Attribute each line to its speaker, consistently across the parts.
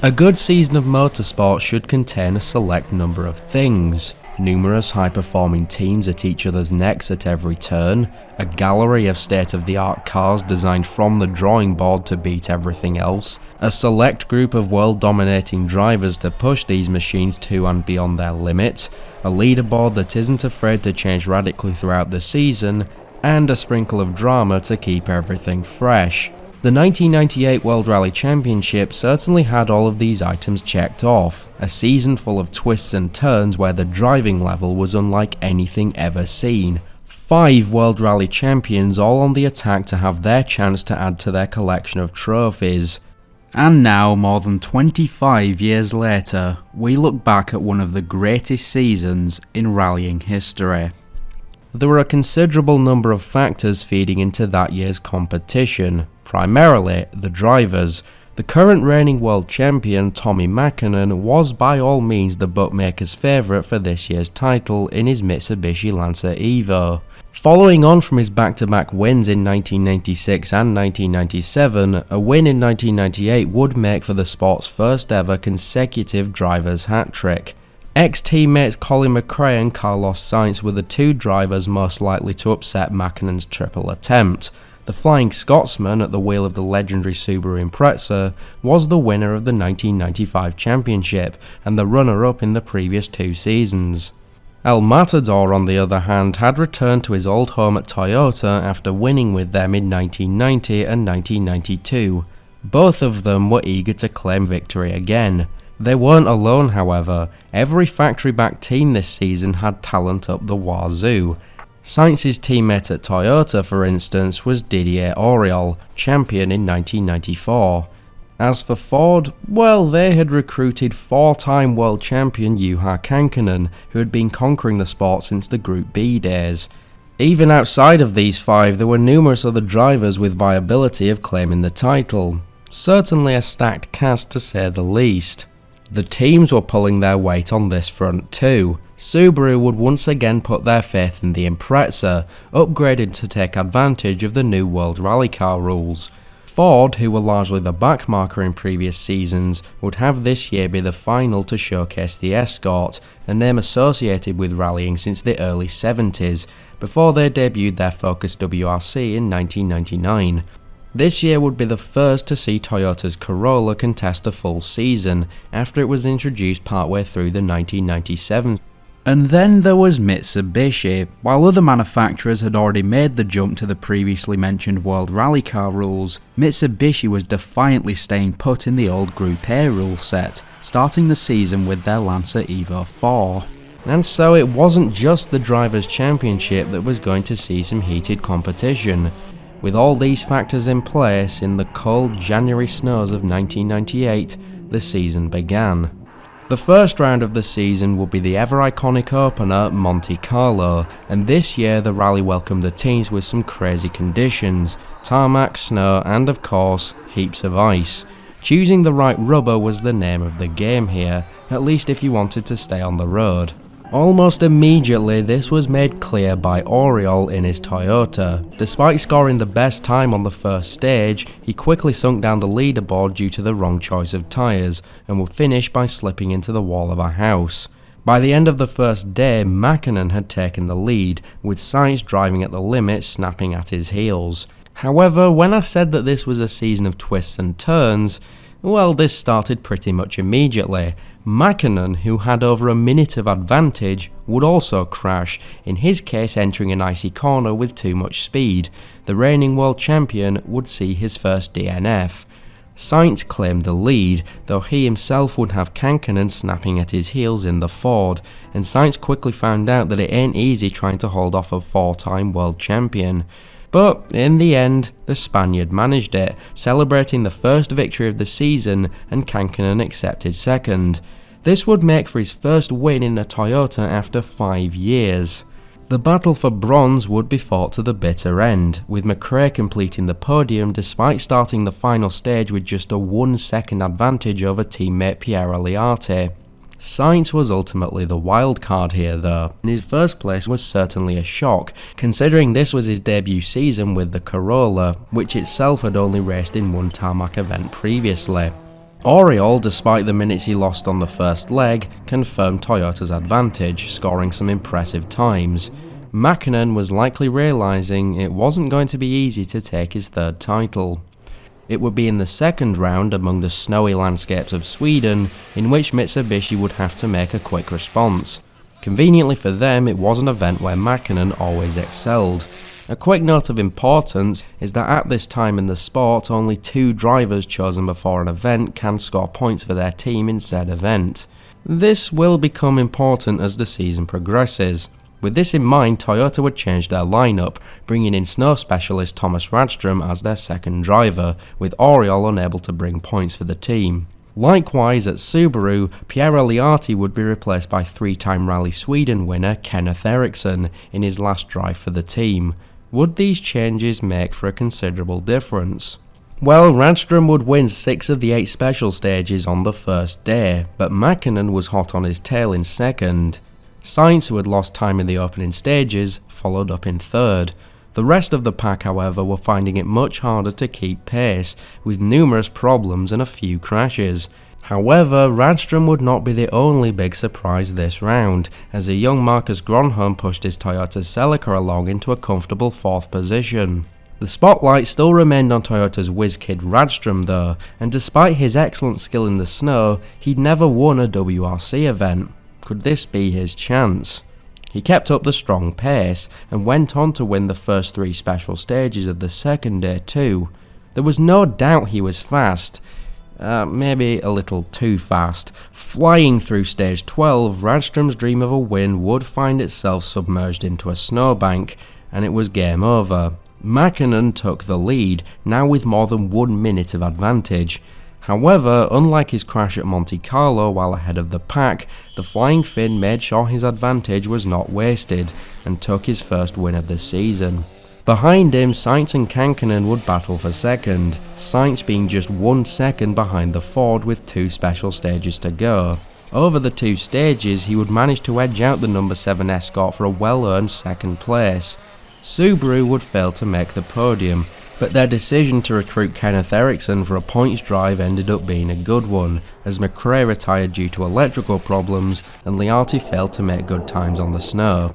Speaker 1: A good season of motorsport should contain a select number of things. Numerous high-performing teams at each other's necks at every turn, a gallery of state-of-the-art cars designed from the drawing board to beat everything else, a select group of world-dominating drivers to push these machines to and beyond their limit, a leaderboard that isn't afraid to change radically throughout the season, and a sprinkle of drama to keep everything fresh. The 1998 World Rally Championship certainly had all of these items checked off, a season full of twists and turns where the driving level was unlike anything ever seen. 5 World Rally champions all on the attack to have their chance to add to their collection of trophies. And now, more than 25 years later, we look back at one of the greatest seasons in rallying history. There were a considerable number of factors feeding into that year's competition, primarily the drivers. The current reigning world champion Tommi Mäkinen was by all means the bookmaker's favourite for this year's title in his Mitsubishi Lancer Evo. Following on from his back-to-back wins in 1996 and 1997, a win in 1998 would make for the sport's first ever consecutive driver's hat-trick. Ex-teammates Colin McRae and Carlos Sainz were the two drivers most likely to upset Mäkinen's triple attempt. The Flying Scotsman at the wheel of the legendary Subaru Impreza was the winner of the 1995 championship and the runner-up in the previous 2 seasons. El Matador, on the other hand, had returned to his old home at Toyota after winning with them in 1990 and 1992. Both of them were eager to claim victory again. They weren't alone, however. Every factory-backed team this season had talent up the wazoo. Sainz's teammate at Toyota, for instance, was Didier Auriol, champion in 1994. As for Ford, well, they had recruited 4-time world champion Juha Kankkunen, who had been conquering the sport since the Group B days. Even outside of these 5, there were numerous other drivers with viability of claiming the title. Certainly a stacked cast, to say the least. The teams were pulling their weight on this front too. Subaru would once again put their faith in the Impreza, upgraded to take advantage of the new World Rally Car rules. Ford, who were largely the backmarker in previous seasons, would have this year be the final to showcase the Escort, a name associated with rallying since the early 70s, before they debuted their Focus WRC in 1999. This year would be the first to see Toyota's Corolla contest a full season, after it was introduced partway through the 1997. And then there was Mitsubishi. While other manufacturers had already made the jump to the previously mentioned World Rally Car rules, Mitsubishi was defiantly staying put in the old Group A rule set, starting the season with their Lancer Evo 4. And so it wasn't just the Drivers' Championship that was going to see some heated competition. With all these factors in place, in the cold January snows of 1998, the season began. The first round of the season would be the ever-iconic opener, Monte-Carlo, and this year the rally welcomed the teams with some crazy conditions: tarmac, snow, and of course, heaps of ice. Choosing the right rubber was the name of the game here, at least if you wanted to stay on the road. Almost immediately this was made clear by Auriol in his Toyota. Despite scoring the best time on the first stage, he quickly sunk down the leaderboard due to the wrong choice of tyres, and would finish by slipping into the wall of a house. By the end of the first day, Mäkinen had taken the lead, with Sainz driving at the limit, snapping at his heels. However, when I said that this was a season of twists and turns, well, this started pretty much immediately. Mäkinen, who had over a minute of advantage, would also crash, in his case entering an icy corner with too much speed. The reigning world champion would see his first DNF. Sainz claimed the lead, though he himself would have Kankkunen snapping at his heels in the Ford, and Sainz quickly found out that it ain't easy trying to hold off a 4-time world champion. But in the end, the Spaniard managed it, celebrating the first victory of the season, and Kankkunen accepted second. This would make for his first win in a Toyota after 5 years. The battle for bronze would be fought to the bitter end, with McRae completing the podium despite starting the final stage with just a 1-second advantage over teammate Piero Liarte. Sainz was ultimately the wild card here though, and his first place was certainly a shock, considering this was his debut season with the Corolla, which itself had only raced in one tarmac event previously. Oriol, despite the minutes he lost on the first leg, confirmed Toyota's advantage, scoring some impressive times. Mäkinen was likely realising it wasn't going to be easy to take his third title. It would be in the second round among the snowy landscapes of Sweden in which Mitsubishi would have to make a quick response. Conveniently for them, it was an event where Mäkinen always excelled. A quick note of importance is that at this time in the sport, only 2 drivers chosen before an event can score points for their team in said event. This will become important as the season progresses. With this in mind, Toyota would change their lineup, bringing in snow specialist Thomas Radström as their second driver, with Oriol unable to bring points for the team. Likewise at Subaru, Piero Liatti would be replaced by 3-time Rally Sweden winner Kenneth Eriksson in his last drive for the team. Would these changes make for a considerable difference? Well, Radström would win 6 of the 8 special stages on the first day, but Mäkinen was hot on his tail in second. Sainz, who had lost time in the opening stages, followed up in third. The rest of the pack, however, were finding it much harder to keep pace, with numerous problems and a few crashes. However, Radström would not be the only big surprise this round, as a young Marcus Grönholm pushed his Toyota Celica along into a comfortable 4th position. The spotlight still remained on Toyota's whiz-kid Radström though, and despite his excellent skill in the snow, he'd never won a WRC event. Could this be his chance? He kept up the strong pace, and went on to win the first 3 special stages of the second day too. There was no doubt he was fast. Maybe a little too fast. Flying through stage 12, Radström's dream of a win would find itself submerged into a snowbank, and it was game over. Mäkinen took the lead, now with more than 1 minute of advantage. However, unlike his crash at Monte-Carlo while ahead of the pack, the Flying Finn made sure his advantage was not wasted, and took his first win of the season. Behind him, Sainz and Kankkunen would battle for second, Sainz being just 1 second behind the Ford with 2 special stages to go. Over the 2 stages, he would manage to edge out the number 7 Escort for a well-earned second place. Subaru would fail to make the podium, but their decision to recruit Kenneth Eriksson for a points drive ended up being a good one, as McRae retired due to electrical problems and Liatti failed to make good times on the snow.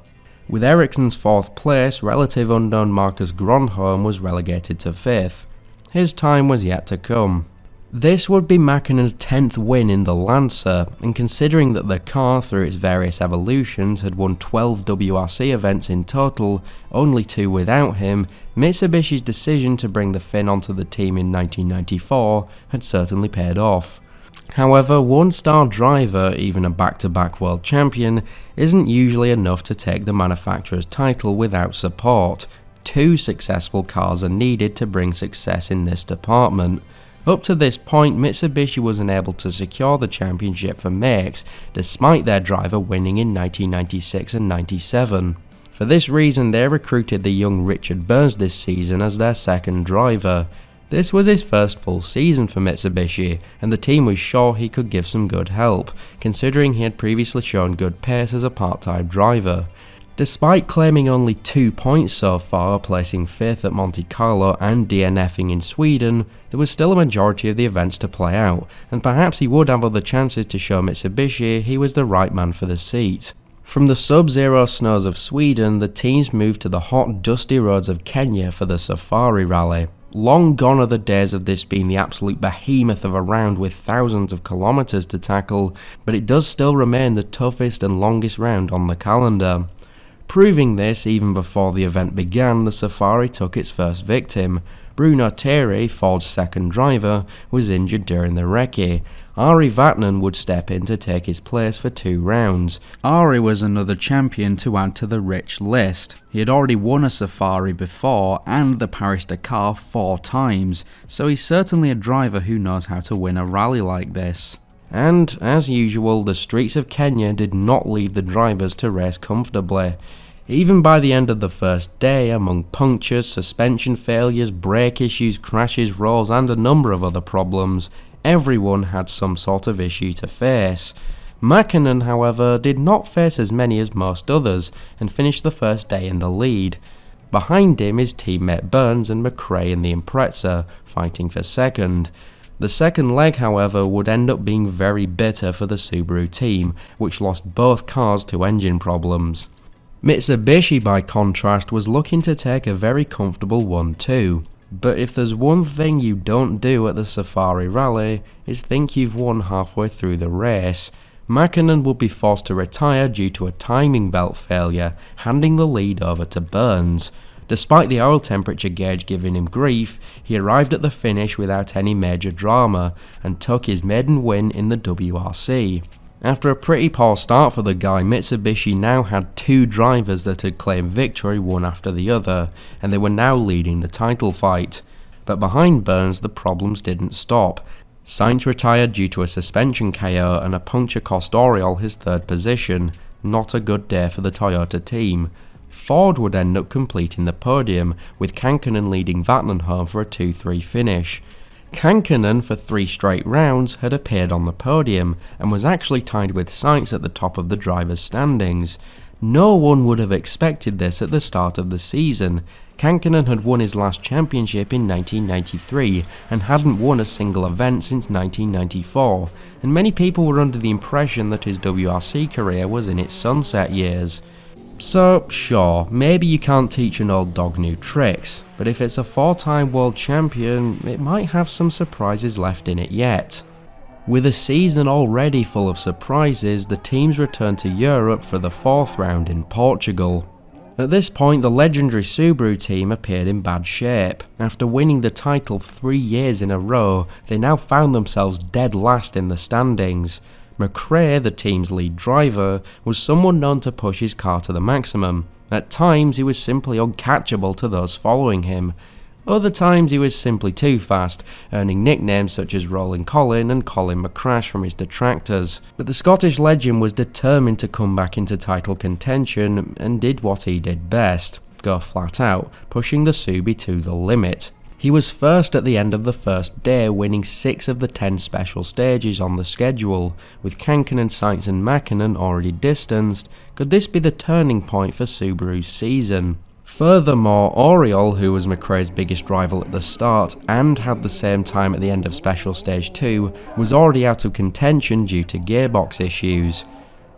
Speaker 1: With Eriksson's 4th place, relative unknown Marcus Grönholm was relegated to 5th. His time was yet to come. This would be Mäkinen's 10th win in the Lancer, and considering that the car through its various evolutions had won 12 WRC events in total, only 2 without him, Mitsubishi's decision to bring the Finn onto the team in 1994 had certainly paid off. However, 1-star driver, even a back-to-back world champion, isn't usually enough to take the manufacturer's title without support. 2 successful cars are needed to bring success in this department. Up to this point, Mitsubishi was unable to secure the championship for makes, despite their driver winning in 1996 and 97. For this reason, they recruited the young Richard Burns this season as their second driver. This was his first full season for Mitsubishi, and the team was sure he could give some good help, considering he had previously shown good pace as a part-time driver. Despite claiming only 2 points so far, placing 5th at Monte-Carlo and DNFing in Sweden, there was still a majority of the events to play out, and perhaps he would have other chances to show Mitsubishi he was the right man for the seat. From the sub-zero snows of Sweden, the teams moved to the hot, dusty roads of Kenya for the Safari Rally. Long gone are the days of this being the absolute behemoth of a round with thousands of kilometres to tackle, but it does still remain the toughest and longest round on the calendar. Proving this, even before the event began, the Safari took its first victim. Bruno Thierry, Ford's second driver, was injured during the recce. Ari Vatanen would step in to take his place for 2 rounds. Ari was another champion to add to the rich list. He had already won a Safari before and the Paris-Dakar 4 times, so he's certainly a driver who knows how to win a rally like this. And, as usual, the streets of Kenya did not leave the drivers to race comfortably. Even by the end of the first day, among punctures, suspension failures, brake issues, crashes, rolls and a number of other problems, everyone had some sort of issue to face. Mäkinen, however, did not face as many as most others, and finished the first day in the lead. Behind him is teammate Burns and McRae in the Impreza, fighting for second. The second leg, however, would end up being very bitter for the Subaru team, which lost both cars to engine problems. Mitsubishi, by contrast, was looking to take a very comfortable 1-2. But if there's one thing you don't do at the Safari Rally, is think you've won halfway through the race. Mäkinen would be forced to retire due to a timing belt failure, handing the lead over to Burns. Despite the oil temperature gauge giving him grief, he arrived at the finish without any major drama, and took his maiden win in the WRC. After a pretty poor start for the guy, Mitsubishi now had two drivers that had claimed victory one after the other, and they were now leading the title fight. But behind Burns, the problems didn't stop. Sainz retired due to a suspension KO, and a puncture cost Oriol his third position. Not a good day for the Toyota team. Ford would end up completing the podium, with Känkkönen leading Vatanen home for a 2-3 finish. Känkkönen, for 3 straight rounds, had appeared on the podium, and was actually tied with Sainz at the top of the drivers' standings. No one would have expected this at the start of the season. Känkkönen had won his last championship in 1993, and hadn't won a single event since 1994, and many people were under the impression that his WRC career was in its sunset years. So, sure, maybe you can't teach an old dog new tricks, but if it's a 4-time world champion, it might have some surprises left in it yet. With a season already full of surprises, the teams returned to Europe for the 4th round in Portugal. At this point, the legendary Subaru team appeared in bad shape. After winning the title 3 years in a row, they now found themselves dead last in the standings. McRae, the team's lead driver, was someone known to push his car to the maximum. At times he was simply uncatchable to those following him. Other times he was simply too fast, earning nicknames such as Rolling Colin and Colin McCrash from his detractors. But the Scottish legend was determined to come back into title contention, and did what he did best: go flat out, pushing the Subi to the limit. He was first at the end of the first day, winning 6 of the 10 special stages on the schedule. With Känkkönen, Sainz and Mäkinen already distanced, could this be the turning point for Subaru's season? Furthermore, Oriol, who was McRae's biggest rival at the start and had the same time at the end of special stage 2, was already out of contention due to gearbox issues.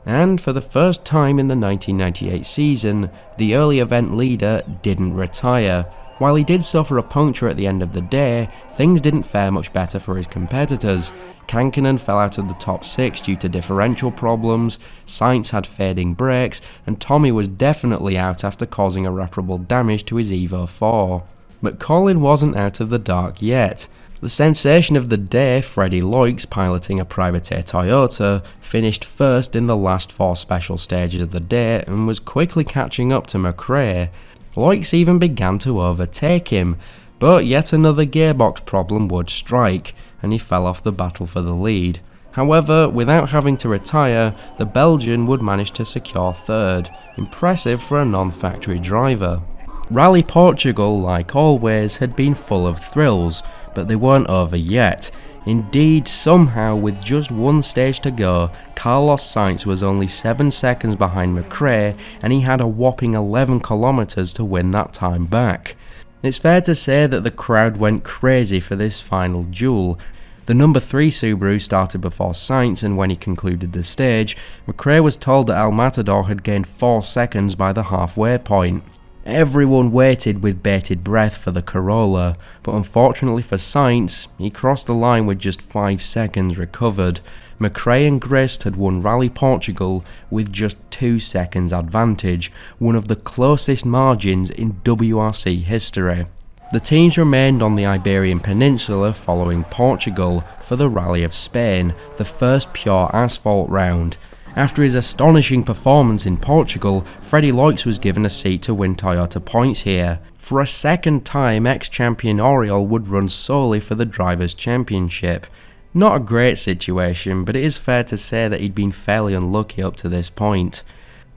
Speaker 1: And for the first time in the 1998 season, the early event leader didn't retire. While he did suffer a puncture at the end of the day, things didn't fare much better for his competitors. Känkkönen fell out of the top 6 due to differential problems, Sainz had fading brakes, and Tommy was definitely out after causing irreparable damage to his Evo 4. But Colin wasn't out of the dark yet. The sensation of the day, Freddie Loix, piloting a privateer Toyota, finished first in the last 4 special stages of the day and was quickly catching up to McRae. Loix even began to overtake him, but yet another gearbox problem would strike, and he fell off the battle for the lead. However, without having to retire, the Belgian would manage to secure 3rd, impressive for a non-factory driver. Rallye Portugal, like always, had been full of thrills, but they weren't over yet. Indeed, somehow, with just 1 stage to go, Carlos Sainz was only 7 seconds behind McRae, and he had a whopping 11 kilometers to win that time back. It's fair to say that the crowd went crazy for this final duel. The number 3 Subaru started before Sainz, and when he concluded the stage, McRae was told that El Matador had gained 4 seconds by the halfway point. Everyone waited with bated breath for the Corolla, but unfortunately for Sainz, he crossed the line with just 5 seconds recovered. McRae and Grist had won Rallye Portugal with just 2 seconds advantage, one of the closest margins in WRC history. The teams remained on the Iberian Peninsula following Portugal for the Rally of Spain, the first pure asphalt round. After his astonishing performance in Portugal, Freddie Loix was given a seat to win Toyota points here. For a second time, ex-champion Oriol would run solely for the Drivers' Championship. Not a great situation, but it is fair to say that he'd been fairly unlucky up to this point.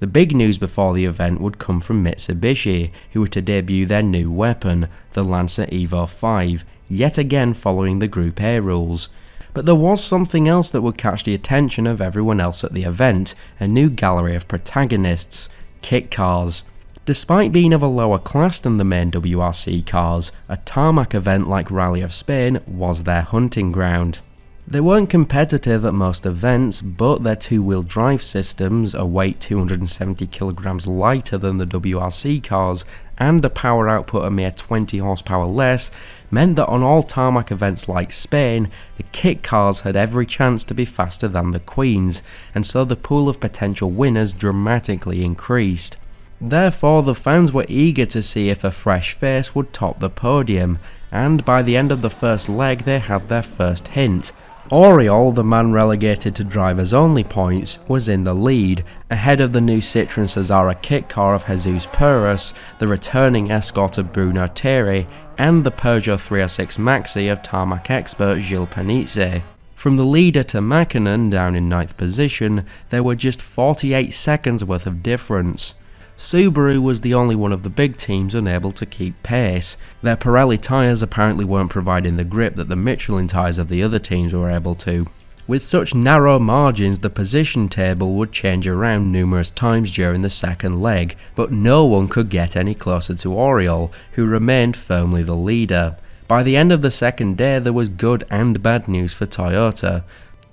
Speaker 1: The big news before the event would come from Mitsubishi, who were to debut their new weapon, the Lancer Evo 5, yet again following the Group A rules. But there was something else that would catch the attention of everyone else at the event, a new gallery of protagonists, kit cars. Despite being of a lower class than the main WRC cars, a tarmac event like Rally of Spain was their hunting ground. They weren't competitive at most events, but their two-wheel drive systems, a weight 270 kg lighter than the WRC cars, and a power output a mere 20 horsepower less, meant that on all tarmac events like Spain, the kit cars had every chance to be faster than the queens, and so the pool of potential winners dramatically increased. Therefore, the fans were eager to see if a fresh face would top the podium, and by the end of the first leg they had their first hint. Oriol, the man relegated to drivers only points, was in the lead, ahead of the new Citroen Xsara Kit Car of Jesus Perez, the returning Escort of Bruno Thierry, and the Peugeot 306 Maxi of tarmac expert Gilles Panizzi. From the leader to Mäkinen, down in 9th position, there were just 48 seconds worth of difference. Subaru was the only one of the big teams unable to keep pace. Their Pirelli tyres apparently weren't providing the grip that the Michelin tyres of the other teams were able to. With such narrow margins, the position table would change around numerous times during the second leg, but no one could get any closer to Oriol, who remained firmly the leader. By the end of the second day, there was good and bad news for Toyota.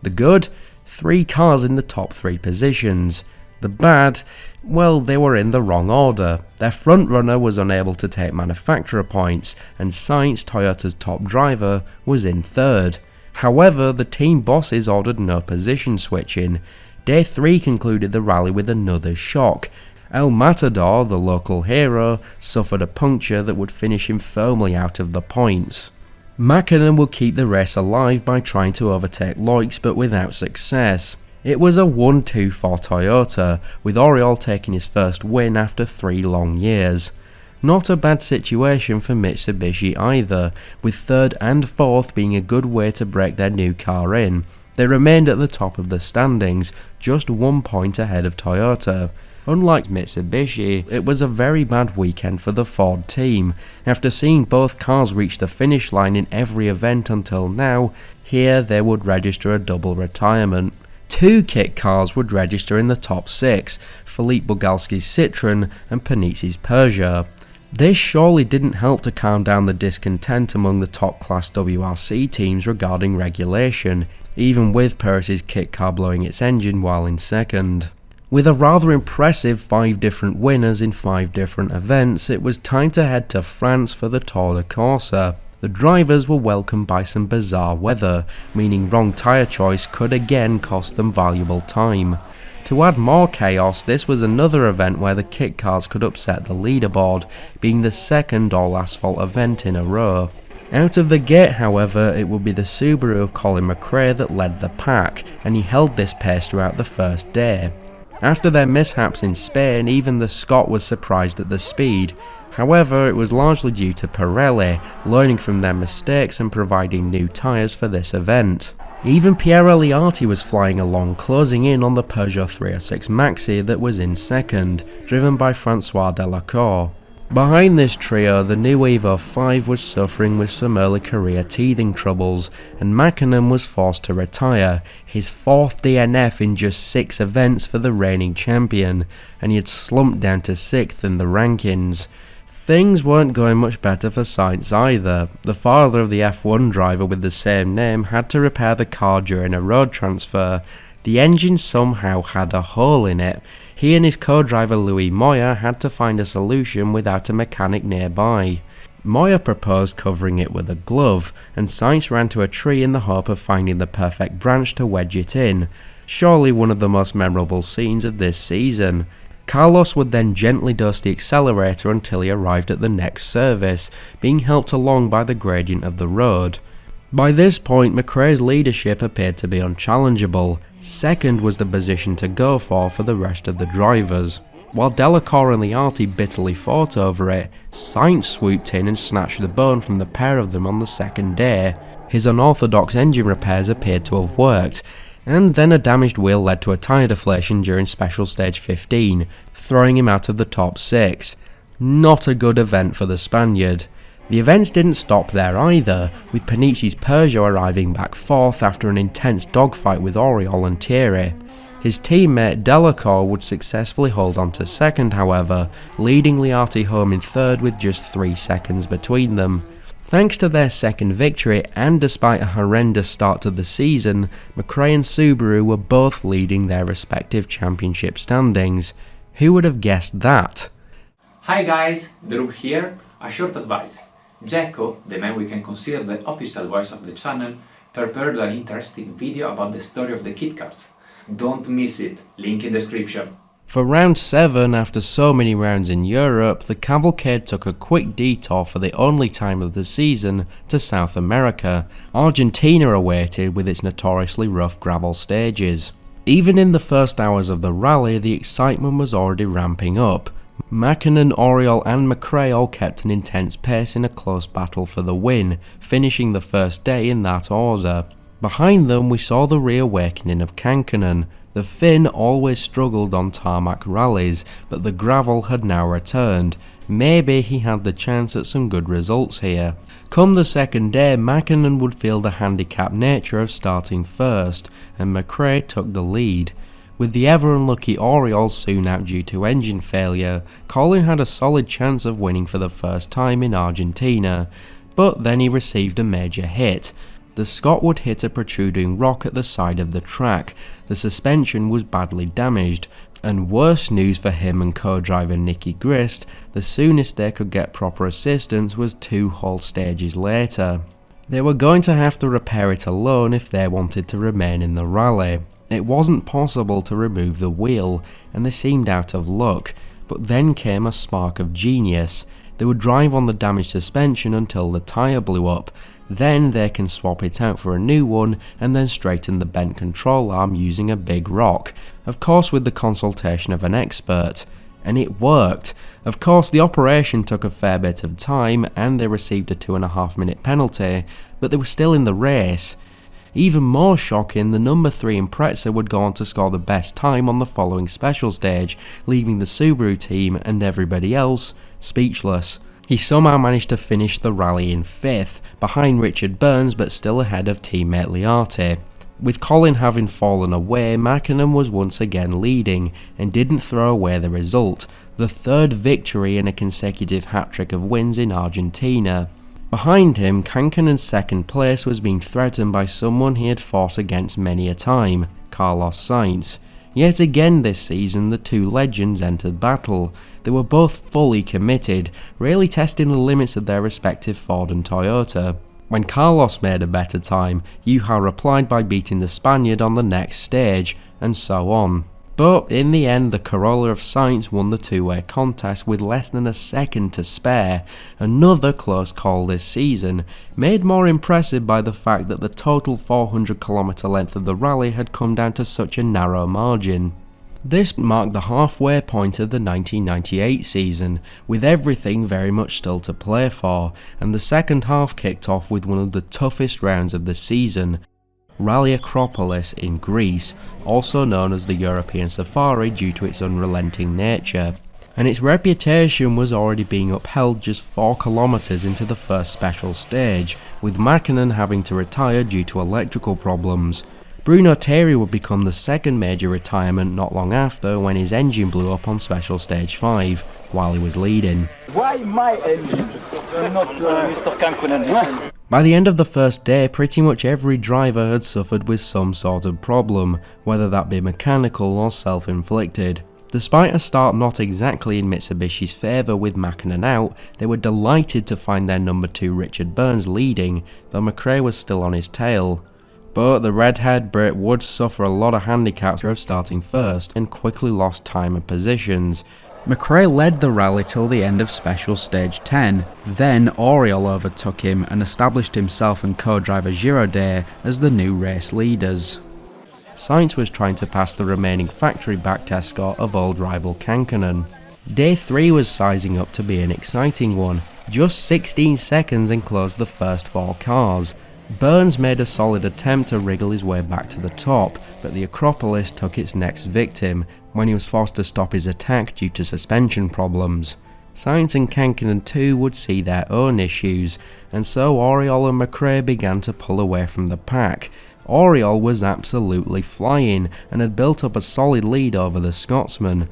Speaker 1: The good? 3 cars in the top 3 positions. The bad? Well, they were in the wrong order. Their frontrunner was unable to take manufacturer points, and Sainz, Toyota's top driver, was in 3rd. However, the team bosses ordered no position switching. Day 3 concluded the rally with another shock. El Matador, the local hero, suffered a puncture that would finish him firmly out of the points. Mäkinen would keep the race alive by trying to overtake Loix, but without success. It was a 1-2 for Toyota, with Oriol taking his first win after 3 long years. Not a bad situation for Mitsubishi either, with 3rd and 4th being a good way to break their new car in. They remained at the top of the standings, just 1 point ahead of Toyota. Unlike Mitsubishi, it was a very bad weekend for the Ford team. After seeing both cars reach the finish line in every event until now, here they would register a double retirement. 2 kit cars would register in the top 6, Philippe Bugalski's Citroen and Panizzi's Peugeot. This surely didn't help to calm down the discontent among the top-class WRC teams regarding regulation, even with Perez's kit car blowing its engine while in 2nd. With a rather impressive 5 different winners in 5 different events, it was time to head to France for the Tour de Corse. The drivers were welcomed by some bizarre weather, meaning wrong tyre choice could again cost them valuable time. To add more chaos, this was another event where the kit cars could upset the leaderboard, being the 2nd all-asphalt event in a row. Out of the gate, however, it would be the Subaru of Colin McRae that led the pack, and he held this pace throughout the first day. After their mishaps in Spain, even the Scot was surprised at the speed. However, it was largely due to Pirelli, learning from their mistakes and providing new tyres for this event. Even Piero Liatti was flying along, closing in on the Peugeot 306 Maxi that was in 2nd, driven by Francois Delacour. Behind this trio, the new Evo 5 was suffering with some early career teething troubles, and Mäkinen was forced to retire, his 4th DNF in just 6 events for the reigning champion, and he had slumped down to 6th in the rankings. Things weren't going much better for Sainz either. The father of the F1 driver with the same name had to repair the car during a road transfer. The engine somehow had a hole in it. He and his co-driver Louis Moya had to find a solution without a mechanic nearby. Moya proposed covering it with a glove, and Sainz ran to a tree in the hope of finding the perfect branch to wedge it in. Surely one of the most memorable scenes of this season. Carlos would then gently dose the accelerator until he arrived at the next service, being helped along by the gradient of the road. By this point, McRae's leadership appeared to be unchallengeable. 2nd was the position to go for the rest of the drivers. While Delacour and Liatti bitterly fought over it, Sainz swooped in and snatched the bone from the pair of them on the 2nd day. His unorthodox engine repairs appeared to have worked, and then a damaged wheel led to a tyre deflation during Special Stage 15, throwing him out of the top 6. Not a good event for the Spaniard. The events didn't stop there either, with Panizzi's Peugeot arriving back 4th after an intense dogfight with Oriol and Thierry. His teammate Delacour would successfully hold on to second however, leading Liati home in third with just 3 seconds between them. Thanks to their second victory and despite a horrendous start to the season, McRae and Subaru were both leading their respective championship standings. Who would have guessed that?
Speaker 2: Hi guys, Drew here. A short advice. Jackoh, the man we can consider the official voice of the channel, prepared an interesting video about the story of the kit cars. Don't miss it, link in description.
Speaker 1: For round 7, after so many rounds in Europe, the cavalcade took a quick detour for the only time of the season to South America. Argentina awaited with its notoriously rough gravel stages. Even in the first hours of the rally, the excitement was already ramping up. Mäkinen, Oriol and McRae all kept an intense pace in a close battle for the win, finishing the first day in that order. Behind them we saw the reawakening of Kankkunen. The Finn always struggled on tarmac rallies, but the gravel had now returned. Maybe he had the chance at some good results here. Come the second day, Mäkinen would feel the handicapped nature of starting first, and McRae took the lead. With the ever unlucky Oriol soon out due to engine failure, Colin had a solid chance of winning for the first time in Argentina, but then he received a major hit. The Scot would hit a protruding rock at the side of the track. The suspension was badly damaged, and worse news for him and co-driver Nicky Grist, the soonest they could get proper assistance was 2 whole stages later. They were going to have to repair it alone if they wanted to remain in the rally. It wasn't possible to remove the wheel, and they seemed out of luck, but then came a spark of genius. They would drive on the damaged suspension until the tyre blew up. Then they can swap it out for a new one and then straighten the bent control arm using a big rock, of course with the consultation of an expert. And it worked. Of course the operation took a fair bit of time and they received a 2.5 minute penalty, but they were still in the race. Even more shocking, the number 3 Impreza would go on to score the best time on the following special stage, leaving the Subaru team and everybody else speechless. He somehow managed to finish the rally in 5th, behind Richard Burns but still ahead of teammate Liati. With Colin having fallen away, Mäkinen was once again leading and didn't throw away the result, the 3rd victory in a consecutive hat-trick of wins in Argentina. Behind him, Kankkunen's 2nd place was being threatened by someone he had fought against many a time, Carlos Sainz. Yet again this season the 2 legends entered battle. They were both fully committed, really testing the limits of their respective Ford and Toyota. When Carlos made a better time, Juha replied by beating the Spaniard on the next stage, and so on. But in the end the Corolla of Sainz won the two-way contest with less than a second to spare, another close call this season, made more impressive by the fact that the total 400km length of the rally had come down to such a narrow margin. This marked the halfway point of the 1998 season, with everything very much still to play for, and the second half kicked off with one of the toughest rounds of the season, Rallye Acropolis in Greece, also known as the European Safari due to its unrelenting nature, and its reputation was already being upheld just 4 kilometers into the first special stage, with Mäkinen having to retire due to electrical problems. Bruno Thierry would become the second major retirement not long after when his engine blew up on special stage 5 while he was leading.
Speaker 3: Why my engine? Not Mr. Kankkunen.
Speaker 1: By the end of the first day, pretty much every driver had suffered with some sort of problem, whether that be mechanical or self-inflicted. Despite a start not exactly in Mitsubishi's favour with Mäkinen out, they were delighted to find their number 2 Richard Burns leading, though McRae was still on his tail. But the redhead Brit would suffer a lot of handicaps of starting first and quickly lost time and positions. McRae led the rally till the end of special stage 10, then Oriol overtook him and established himself and co-driver Giorgia as the new race leaders. Sainz was trying to pass the remaining factory-backed Escort of old rival Kankkunen. Day 3 was sizing up to be an exciting one, just 16 seconds enclosed the first 4 cars. Burns made a solid attempt to wriggle his way back to the top, but the Acropolis took its next victim when he was forced to stop his attack due to suspension problems. Sainz and Kankkunen too would see their own issues, and so Oriol and McRae began to pull away from the pack. Oriol was absolutely flying and had built up a solid lead over the Scotsman.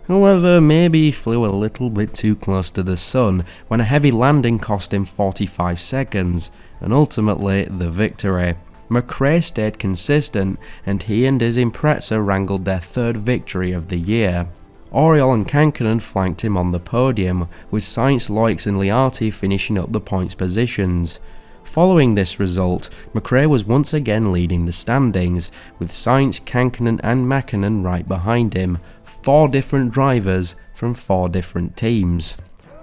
Speaker 1: However, maybe he flew a little bit too close to the sun when a heavy landing cost him 45 seconds, and ultimately the victory. McRae stayed consistent, and he and his Impreza wrangled their third victory of the year. Oriol and Kankkunen flanked him on the podium, with Sainz, Loix and Liati finishing up the points positions. Following this result, McRae was once again leading the standings, with Sainz, Kankkunen and Mäkinen right behind him, 4 different drivers from 4 different teams.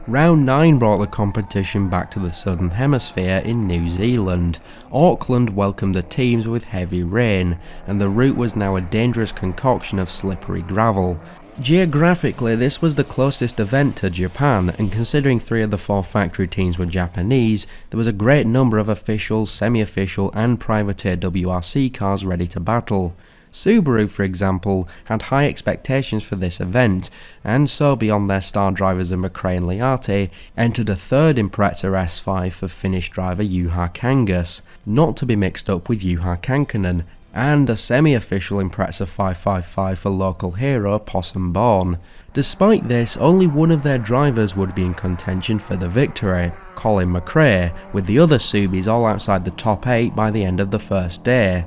Speaker 1: Round 9 brought the competition back to the Southern Hemisphere in New Zealand. Auckland welcomed the teams with heavy rain, and the route was now a dangerous concoction of slippery gravel. Geographically, this was the closest event to Japan, and considering 3 of the 4 factory teams were Japanese, there was a great number of official, semi-official and privateer WRC cars ready to battle. Subaru, for example, had high expectations for this event, and so beyond their star drivers of McRae and Liati, entered a third Impreza S5 for Finnish driver Juha Kangas, not to be mixed up with Juha Kankkunen, and a semi-official Impreza 555 for local hero Possum Born. Despite this, only one of their drivers would be in contention for the victory, Colin McRae, with the other Subies all outside the top 8 by the end of the first day.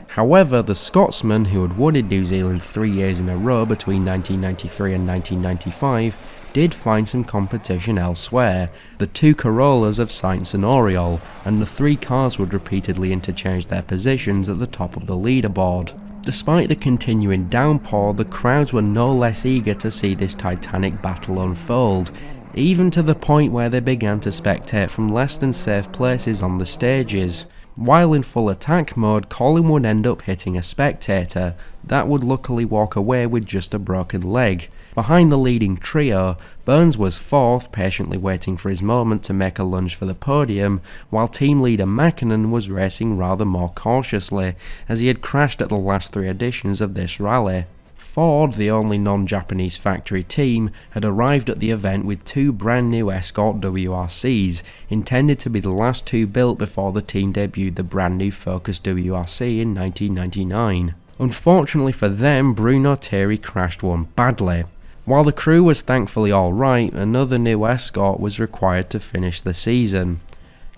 Speaker 1: However, the Scotsman, who had won in New Zealand 3 years in a row between 1993 and 1995, did find some competition elsewhere, the 2 Corollas of Sainz and Oriol, and the 3 cars would repeatedly interchange their positions at the top of the leaderboard. Despite the continuing downpour, the crowds were no less eager to see this titanic battle unfold, even to the point where they began to spectate from less than safe places on the stages. While in full attack mode, Colin would end up hitting a spectator that would luckily walk away with just a broken leg. Behind the leading trio, Burns was 4th, patiently waiting for his moment to make a lunge for the podium, while team leader Mäkinen was racing rather more cautiously, as he had crashed at the last 3 editions of this rally. Ford, the only non-Japanese factory team, had arrived at the event with 2 brand new Escort WRCs, intended to be the last 2 built before the team debuted the brand new Focus WRC in 1999. Unfortunately for them, Bruno Thierry crashed one badly. While the crew was thankfully alright, another new Escort was required to finish the season.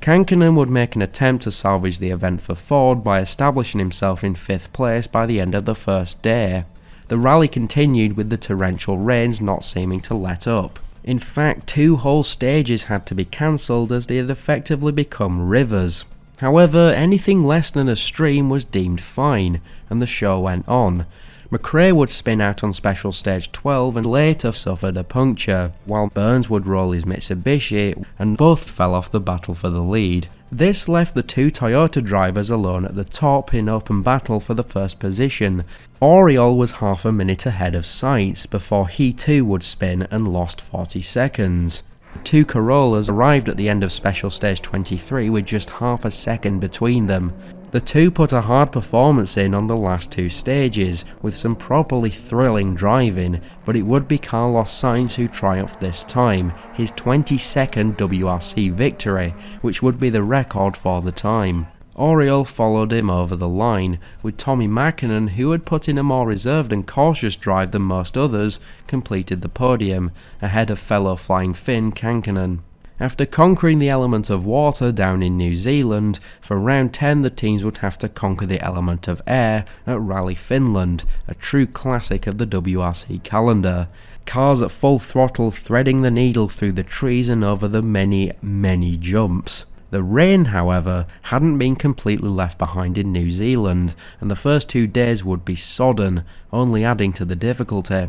Speaker 1: Kankkunen would make an attempt to salvage the event for Ford by establishing himself in 5th place by the end of the first day. The rally continued with the torrential rains not seeming to let up. In fact, 2 whole stages had to be cancelled as they had effectively become rivers. However, anything less than a stream was deemed fine, and the show went on. McRae would spin out on special stage 12 and later suffered a puncture, while Burns would roll his Mitsubishi, and both fell off the battle for the lead. This left the 2 Toyota drivers alone at the top in open battle for the first position. Oriol was half a minute ahead of Sainz before he too would spin and lost 40 seconds. The 2 Corollas arrived at the end of special stage 23 with just half a second between them. The 2 put a hard performance in on the last 2 stages, with some properly thrilling driving, but it would be Carlos Sainz who triumphed this time, his 22nd WRC victory, which would be the record for the time. Oriol followed him over the line, with Tommi Mäkinen, who had put in a more reserved and cautious drive than most others, completed the podium, ahead of fellow flying Finn Kankkunen. After conquering the element of water down in New Zealand, for round 10 the teams would have to conquer the element of air at Rally Finland, a true classic of the WRC calendar. Cars at full throttle threading the needle through the trees and over the many jumps. The rain, however, hadn't been completely left behind in New Zealand, and the first 2 days would be sodden, only adding to the difficulty.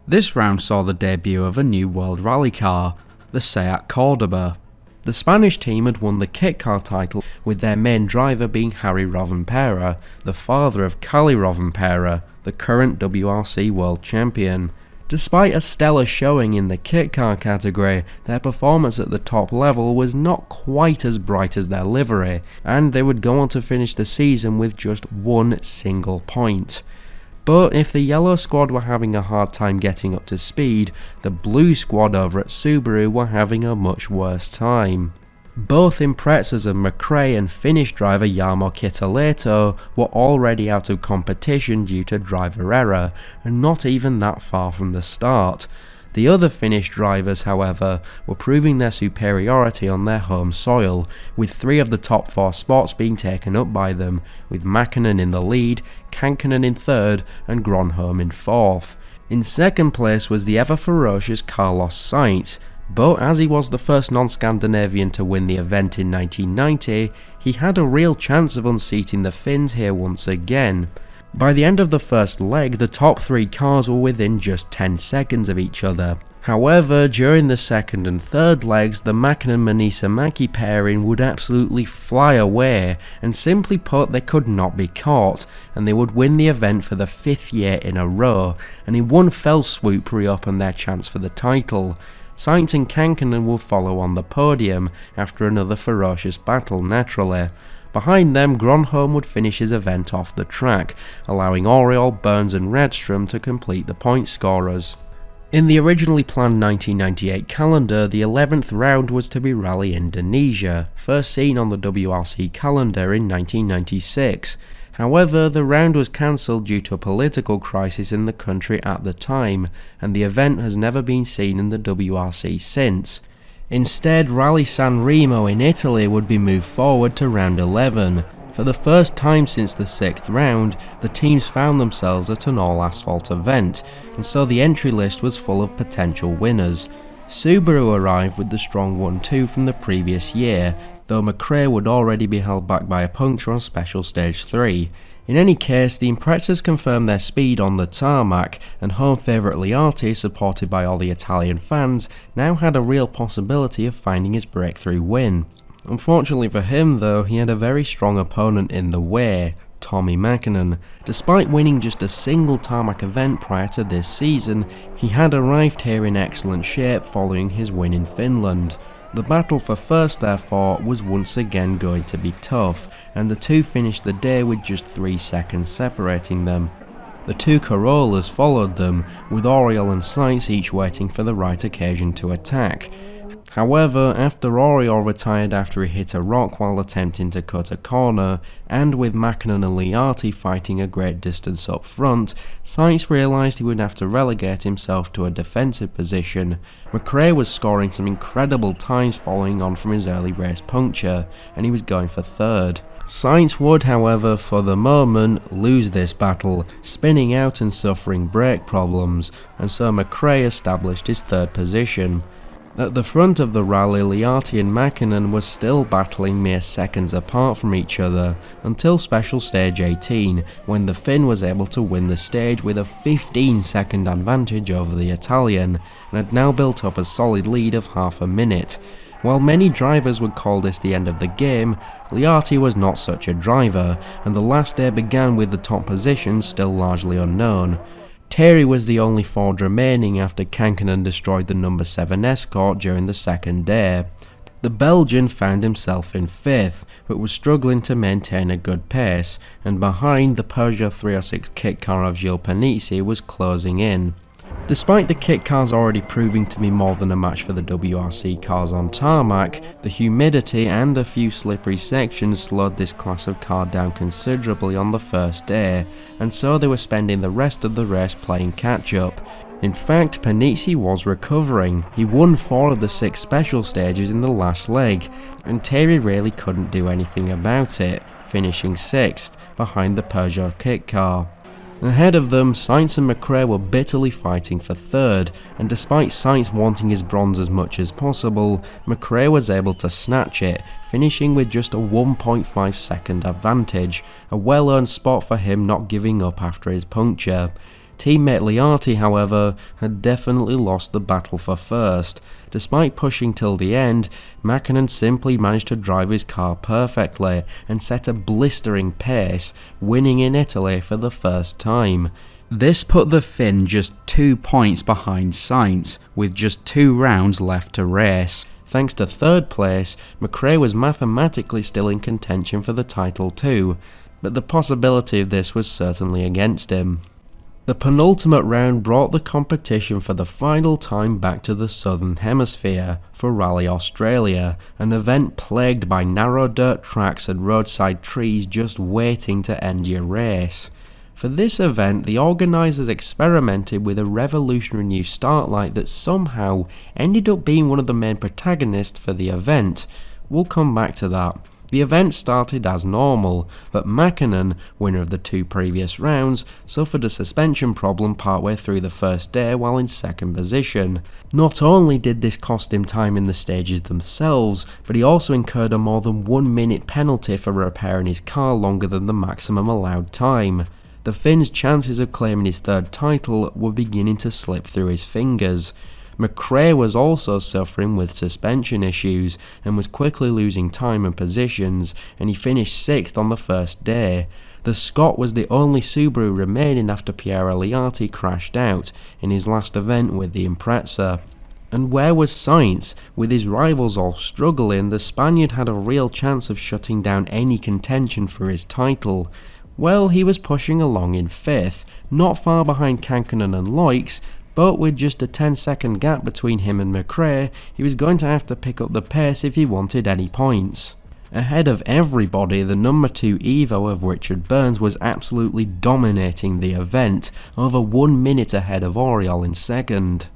Speaker 1: This round saw the debut of a new World Rally car, the Seat Cordoba. The Spanish team had won the kit car title, with their main driver being Harry Rovanperä, the father of Kalle Rovanperä, the current WRC World Champion. Despite a stellar showing in the kit car category, their performance at the top level was not quite as bright as their livery, and they would go on to finish the season with just 1 single point. But if the yellow squad were having a hard time getting up to speed, the blue squad over at Subaru were having a much worse time. Both Imprezas of McRae and Finnish driver Jarmo Kitaleto were already out of competition due to driver error, and not even that far from the start. The other Finnish drivers, however, were proving their superiority on their home soil, with 3 of the top 4 spots being taken up by them, with Mäkinen in the lead, Kankkunen in 3rd and Gronholm in 4th. In 2nd place was the ever-ferocious Carlos Sainz, but as he was the first non-Scandinavian to win the event in 1990, he had a real chance of unseating the Finns here once again. By the end of the first leg, the top 3 cars were within just 10 seconds of each other. However, during the second and third legs, the Mäkinen-Manisemaki pairing would absolutely fly away, and simply put, they could not be caught, and they would win the event for the 5th year in a row, and in one fell swoop re-opened their chance for the title. Sainz and Kankkunen will follow on the podium after another ferocious battle naturally. Behind them, Gronholm would finish his event off the track, allowing Oriol, Burns and Redstrom to complete the point scorers. In the originally planned 1998 calendar, the 11th round was to be Rally Indonesia, first seen on the WRC calendar in 1996. However, the round was cancelled due to a political crisis in the country at the time, and the event has never been seen in the WRC since. Instead, Rally Sanremo in Italy would be moved forward to round 11. For the first time since the 6th round, the teams found themselves at an all-asphalt event, and so the entry list was full of potential winners. Subaru arrived with the strong 1-2 from the previous year, though McRae would already be held back by a puncture on Special Stage 3. In any case, the Imprezas confirmed their speed on the tarmac, and home favourite Liati, supported by all the Italian fans, now had a real possibility of finding his breakthrough win. Unfortunately for him though, he had a very strong opponent in the way, Tommi Mäkinen. Despite winning just a single tarmac event prior to this season, he had arrived here in excellent shape following his win in Finland. The battle for first, therefore, was once again going to be tough, and the two finished the day with just 3 seconds separating them. The 2 Corollas followed them, with Oriol and Sainz each waiting for the right occasion to attack. However, after Oriol retired after he hit a rock while attempting to cut a corner, and with Mäkinen and Liati fighting a great distance up front, Sainz realised he would have to relegate himself to a defensive position. McRae was scoring some incredible times following on from his early race puncture, and he was going for 3rd. Sainz would, however, for the moment, lose this battle, spinning out and suffering brake problems, and so McRae established his 3rd position. At the front of the rally, Liati and Mäkinen were still battling mere seconds apart from each other, until Special Stage 18, when the Finn was able to win the stage with a 15-second advantage over the Italian, and had now built up a solid lead of half a minute. While many drivers would call this the end of the game, Liati was not such a driver, and the last day began with the top position still largely unknown. Thierry was the only Ford remaining after Kankkunen destroyed the number 7 Escort during the second day. The Belgian found himself in 5th, but was struggling to maintain a good pace, and behind, the Peugeot 306 kit car of Gilles Panizzi was closing in. Despite the kit cars already proving to be more than a match for the WRC cars on tarmac, the humidity and a few slippery sections slowed this class of car down considerably on the first day, and so they were spending the rest of the race playing catch-up. In fact, Panizzi was recovering. He won 4 of the 6 special stages in the last leg, and Thierry really couldn't do anything about it, finishing 6th, behind the Peugeot kit car. Ahead of them, Sainz and McRae were bitterly fighting for 3rd, and despite Sainz wanting his bronze as much as possible, McRae was able to snatch it, finishing with just a 1.5 second advantage, a well-earned spot for him not giving up after his puncture. Teammate Liati, however, had definitely lost the battle for first. Despite pushing till the end, Mäkinen simply managed to drive his car perfectly and set a blistering pace, winning in Italy for the first time. This put the Finn just 2 points behind Sainz, with just 2 rounds left to race. Thanks to 3rd place, McRae was mathematically still in contention for the title too, but the possibility of this was certainly against him. The penultimate round brought the competition for the final time back to the Southern Hemisphere for Rally Australia, an event plagued by narrow dirt tracks and roadside trees just waiting to end your race. For this event, the organisers experimented with a revolutionary new start light that somehow ended up being one of the main protagonists for the event. We'll come back to that. The event started as normal, but Mäkinen, winner of the 2 previous rounds, suffered a suspension problem partway through the first day while in second position. Not only did this cost him time in the stages themselves, but he also incurred a more than 1 minute penalty for repairing his car longer than the maximum allowed time. The Finn's chances of claiming his 3rd title were beginning to slip through his fingers. McRae was also suffering with suspension issues and was quickly losing time and positions, and he finished 6th on the first day. The Scot was the only Subaru remaining after Pierre Aliati crashed out in his last event with the Impreza. And where was Sainz? With his rivals all struggling, the Spaniard had a real chance of shutting down any contention for his title. Well, he was pushing along in 5th, not far behind Kankkunen and Loix, but with just a 10-second gap between him and McRae, he was going to have to pick up the pace if he wanted any points. Ahead of everybody, the number 2 Evo of Richard Burns was absolutely dominating the event, over 1 minute ahead of Oriol in second.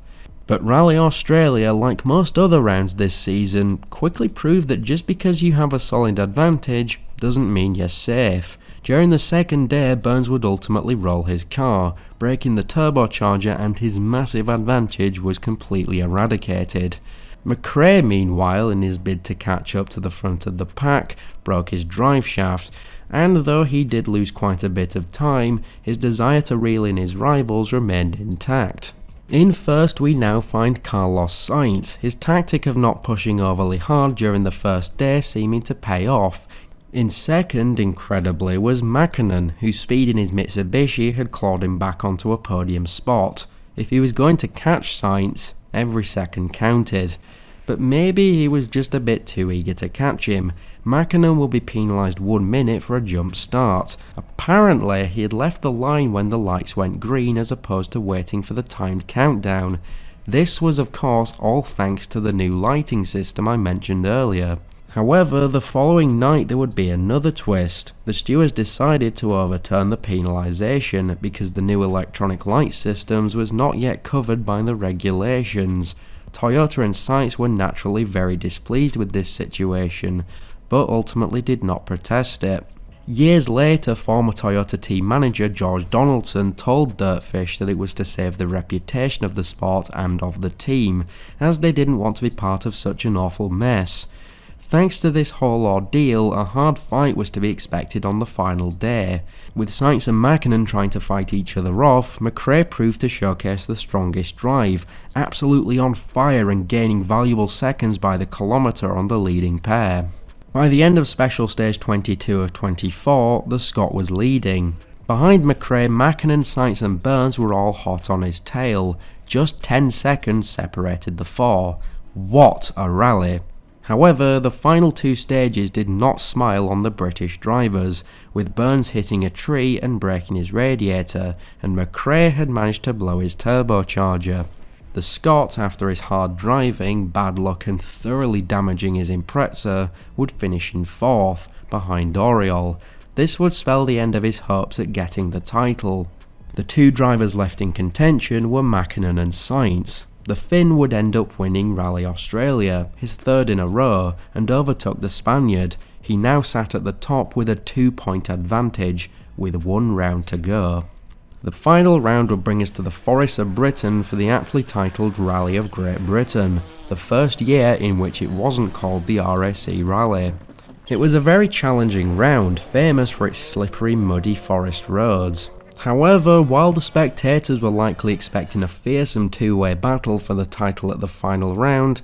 Speaker 1: But Rally Australia, like most other rounds this season, quickly proved that just because you have a solid advantage doesn't mean you're safe. During the second day, Burns would ultimately roll his car, breaking the turbocharger, and his massive advantage was completely eradicated. McRae, meanwhile, in his bid to catch up to the front of the pack, broke his drive shaft, and though he did lose quite a bit of time, his desire to reel in his rivals remained intact. In first, we now find Carlos Sainz, his tactic of not pushing overly hard during the first day seeming to pay off. In second, incredibly, was Mäkinen, whose speed in his Mitsubishi had clawed him back onto a podium spot. If he was going to catch Sainz, every second counted. But maybe he was just a bit too eager to catch him. Mäkinen will be penalised 1 minute for a jump start. Apparently, he had left the line when the lights went green as opposed to waiting for the timed countdown. This was of course all thanks to the new lighting system I mentioned earlier. However, the following night there would be another twist. The stewards decided to overturn the penalisation because the new electronic light systems was not yet covered by the regulations. Toyota and Sainz were naturally very displeased with this situation, but ultimately did not protest it. Years later, former Toyota team manager George Donaldson told Dirtfish that it was to save the reputation of the sport and of the team, as they didn't want to be part of such an awful mess. Thanks to this whole ordeal, a hard fight was to be expected on the final day. With Sainz and Mäkinen trying to fight each other off, McRae proved to showcase the strongest drive, absolutely on fire and gaining valuable seconds by the kilometre on the leading pair. By the end of Special Stage 22 of 24, the Scot was leading. Behind McRae, Mäkinen, Sainz and Burns were all hot on his tail. Just 10 seconds separated the four. What a rally! However, the final 2 stages did not smile on the British drivers, with Burns hitting a tree and breaking his radiator, and McRae had managed to blow his turbocharger. The Scot, after his hard driving, bad luck and thoroughly damaging his Impreza, would finish in 4th, behind Oriol. This would spell the end of his hopes at getting the title. The 2 drivers left in contention were Mäkinen and Sainz. The Finn would end up winning Rally Australia, his 3rd in a row, and overtook the Spaniard. He now sat at the top with a 2-point advantage, with 1 round to go. The final round would bring us to the forests of Britain for the aptly titled Rally of Great Britain, the first year in which it wasn't called the WRC Rally. It was a very challenging round, famous for its slippery, muddy forest roads. However, while the spectators were likely expecting a fearsome 2-way battle for the title at the final round,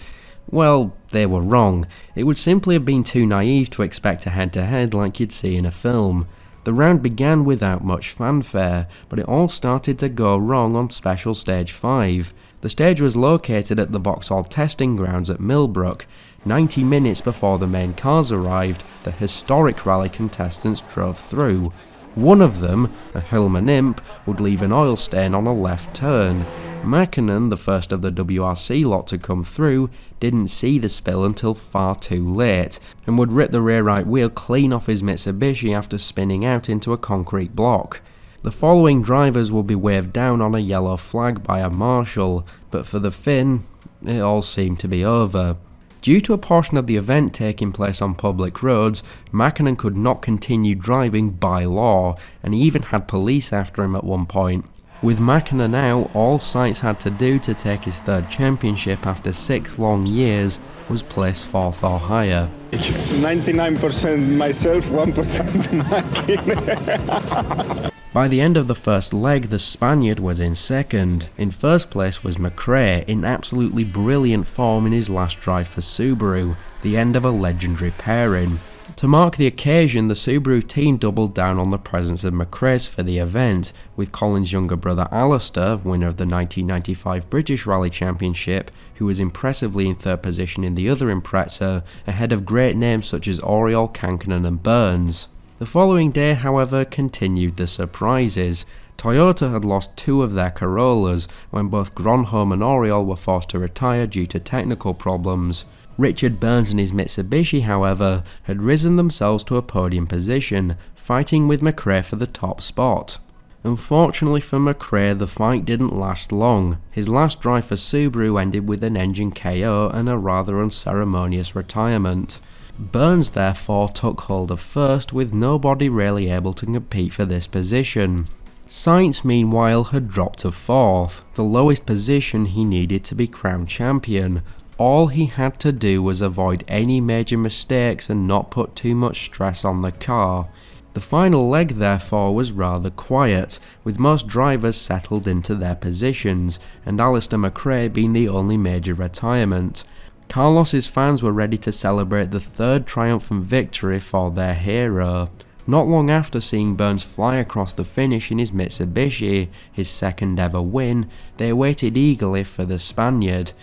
Speaker 1: well, they were wrong. It would simply have been too naive to expect a head-to-head like you'd see in a film. The round began without much fanfare, but it all started to go wrong on Special Stage 5. The stage was located at the Vauxhall testing grounds at Millbrook. 90 minutes before the main cars arrived, the historic rally contestants drove through. One of them, a Hillman Imp, would leave an oil stain on a left turn. Mäkinen, the first of the WRC lot to come through, didn't see the spill until far too late, and would rip the rear right wheel clean off his Mitsubishi after spinning out into a concrete block. The following drivers would be waved down on a yellow flag by a marshal, but for the Finn, it all seemed to be over. Due to a portion of the event taking place on public roads, Mäkinen could not continue driving by law, and he even had police after him at one point. With Mäkinen out, all Sainz had to do to take his third championship after 6 long years was place 4th or higher.
Speaker 4: 99% myself, 1% Mäkinen.
Speaker 1: By the end of the first leg, the Spaniard was in second. In first place was McRae, in absolutely brilliant form in his last drive for Subaru, the end of a legendary pairing. To mark the occasion, the Subaru team doubled down on the presence of McRae's for the event, with Colin's younger brother Alistair, winner of the 1995 British Rally Championship, who was impressively in third position in the other Impreza, ahead of great names such as Oriol, Kankkunen and Burns. The following day, however, continued the surprises. Toyota had lost 2 of their Corollas when both Gronholm and Oriol were forced to retire due to technical problems. Richard Burns and his Mitsubishi, however, had risen themselves to a podium position, fighting with McRae for the top spot. Unfortunately for McRae, the fight didn't last long. His last drive for Subaru ended with an engine KO and a rather unceremonious retirement. Burns therefore took hold of first, with nobody really able to compete for this position. Sainz meanwhile had dropped to 4th, the lowest position he needed to be crowned champion. All he had to do was avoid any major mistakes and not put too much stress on the car. The final leg therefore was rather quiet, with most drivers settled into their positions, and Alistair McRae being the only major retirement. Carlos's fans were ready to celebrate the 3rd triumphant victory for their hero. Not long after seeing Burns fly across the finish in his Mitsubishi, his 2nd ever win, they waited eagerly for the Spaniard.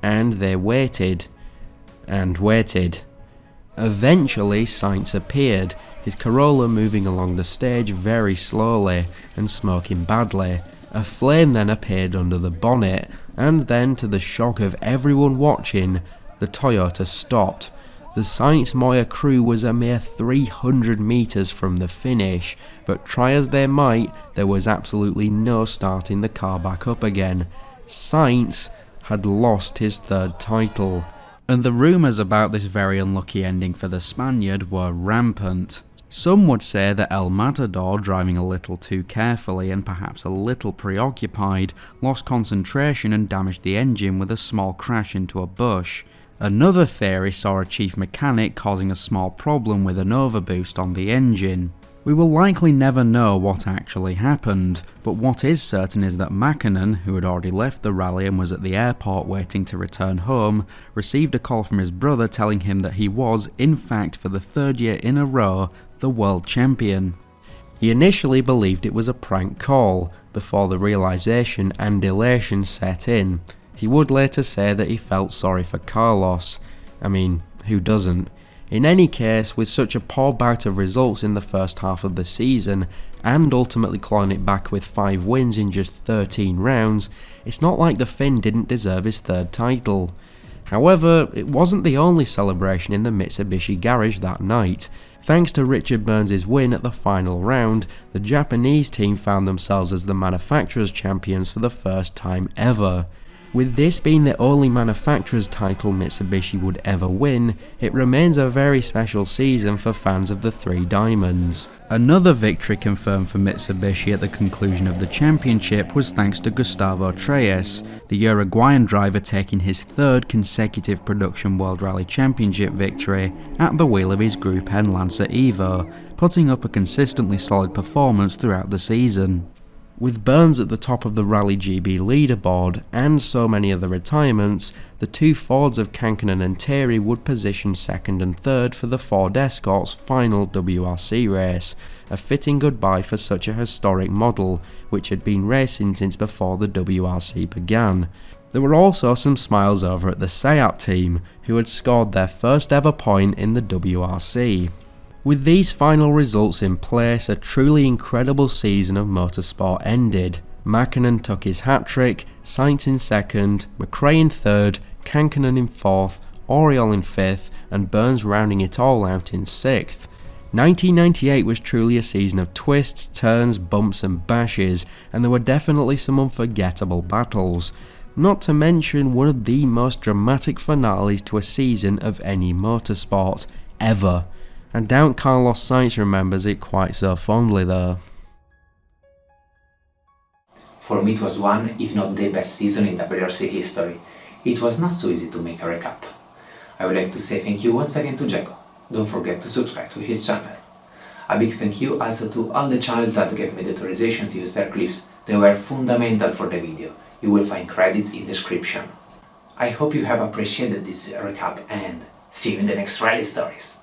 Speaker 1: And they waited, and waited. Eventually Sainz appeared, his Corolla moving along the stage very slowly, and smoking badly. A flame then appeared under the bonnet, and then, to the shock of everyone watching, the Toyota stopped. The Sainz-Moya crew was a mere 300 metres from the finish, but try as they might, there was absolutely no starting the car back up again. Sainz had lost his 3rd title. And the rumours about this very unlucky ending for the Spaniard were rampant. Some would say that El Matador, driving a little too carefully and perhaps a little preoccupied, lost concentration and damaged the engine with a small crash into a bush. Another theory saw a chief mechanic causing a small problem with an overboost on the engine. We will likely never know what actually happened, but what is certain is that Mäkinen, who had already left the rally and was at the airport waiting to return home, received a call from his brother telling him that he was, in fact, for the 3rd year in a row, the world champion. He initially believed it was a prank call, before the realisation and elation set in. He would later say that he felt sorry for Carlos. I mean, who doesn't? In any case, with such a poor bout of results in the first half of the season, and ultimately clawing it back with 5 wins in just 13 rounds, it's not like the Finn didn't deserve his 3rd title. However, it wasn't the only celebration in the Mitsubishi garage that night. Thanks to Richard Burns' win at the final round, the Japanese team found themselves as the manufacturers' champions for the first time ever. With this being the only manufacturer's title Mitsubishi would ever win, it remains a very special season for fans of the 3 Diamonds. Another victory confirmed for Mitsubishi at the conclusion of the championship was thanks to Gustavo Treyes, the Uruguayan driver taking his 3rd consecutive Production World Rally Championship victory at the wheel of his Group N Lancer Evo, putting up a consistently solid performance throughout the season. With Burns at the top of the Rally GB leaderboard and so many other retirements, the 2 Fords of Kankkunen and Thierry would position 2nd and 3rd for the Ford Escort's final WRC race, a fitting goodbye for such a historic model, which had been racing since before the WRC began. There were also some smiles over at the Seat team, who had scored their first ever point in the WRC. With these final results in place, a truly incredible season of motorsport ended. Mäkinen took his hat-trick, Sainz in second, McRae in third, Kankkunen in fourth, Oriol in fifth, and Burns rounding it all out in sixth. 1998 was truly a season of twists, turns, bumps and bashes, and there were definitely some unforgettable battles. Not to mention one of the most dramatic finales to a season of any motorsport, ever. I doubt Carlos Sainz remembers it quite so fondly though.
Speaker 2: For me it was one, if not the best season in WRC history. It was not so easy to make a recap. I would like to say thank you once again to Jackoh. Don't forget to subscribe to his channel. A big thank you also to all the channels that gave me the authorization to use their clips. They were fundamental for the video. You will find credits in the description. I hope you have appreciated this recap and see you in the next rally stories.